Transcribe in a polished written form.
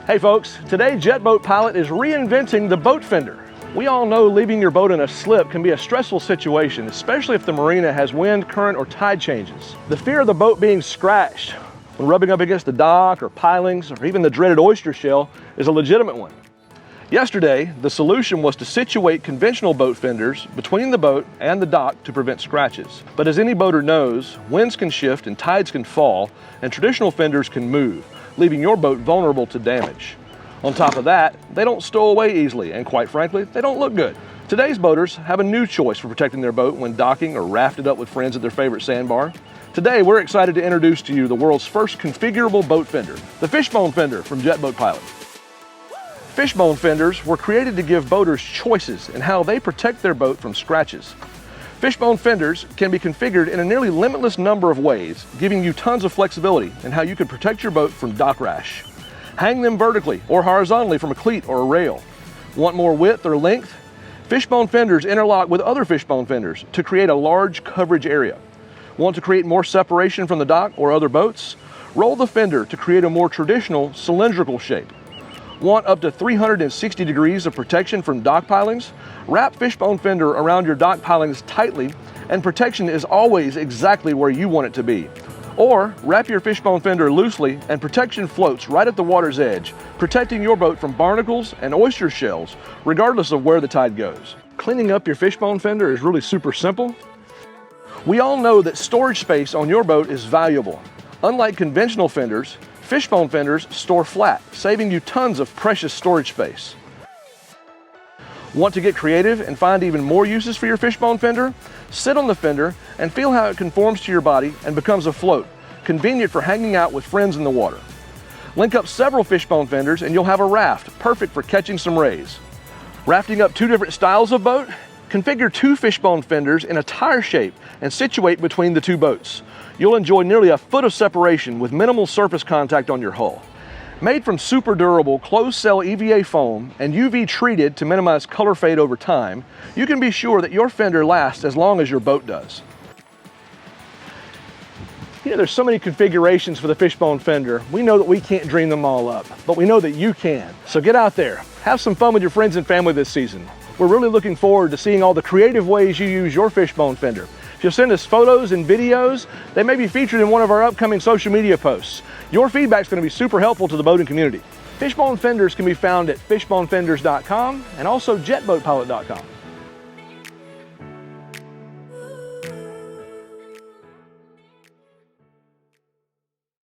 Hey folks, today JetBoatPilot is reinventing the boat fender. We all know leaving your boat in a slip can be a stressful situation, especially if the marina has wind, current, or tide changes. The fear of the boat being scratched when rubbing up against the dock or pilings, or even the dreaded oyster shell, is a legitimate one. Yesterday, the solution was to situate conventional boat fenders between the boat and the dock to prevent scratches. But as any boater knows, winds can shift and tides can fall, and traditional fenders can move, leaving your boat vulnerable to damage. On top of that, they don't stow away easily, and quite frankly, they don't look good. Today's boaters have a new choice for protecting their boat when docking or rafted up with friends at their favorite sandbar. Today, we're excited to introduce to you the world's first configurable boat fender, the FishBone Fender from JetBoatPilot. FishBone fenders were created to give boaters choices in how they protect their boat from scratches. FishBone fenders can be configured in a nearly limitless number of ways, giving you tons of flexibility in how you can protect your boat from dock rash. Hang them vertically or horizontally from a cleat or a rail. Want more width or length? FishBone fenders interlock with other FishBone fenders to create a large coverage area. Want to create more separation from the dock or other boats? Roll the fender to create a more traditional cylindrical shape. Want up to 360 degrees of protection from dock pilings? Wrap FishBone fender around your dock pilings tightly, and protection is always exactly where you want it to be. Or wrap your FishBone fender loosely and protection floats right at the water's edge, protecting your boat from barnacles and oyster shells, regardless of where the tide goes. Cleaning up your FishBone fender is really super simple. We all know that storage space on your boat is valuable. Unlike conventional fenders, FishBone fenders store flat, saving you tons of precious storage space. Want to get creative and find even more uses for your FishBone fender? Sit on the fender and feel how it conforms to your body and becomes a float, convenient for hanging out with friends in the water. Link up several FishBone fenders and you'll have a raft, perfect for catching some rays. Rafting up two different styles of boat? Configure two FishBone fenders in a tire shape and situate between the two boats. You'll enjoy nearly a foot of separation with minimal surface contact on your hull. Made from super durable closed-cell EVA foam and UV treated to minimize color fade over time, you can be sure that your fender lasts as long as your boat does. You know, there's so many configurations for the FishBone fender. We know that we can't dream them all up, but we know that you can. So get out there, have some fun with your friends and family this season. We're really looking forward to seeing all the creative ways you use your FishBone fender. If you'll send us photos and videos, they may be featured in one of our upcoming social media posts. Your feedback is going to be super helpful to the boating community. FishBone fenders can be found at fishbonefenders.com and also jetboatpilot.com.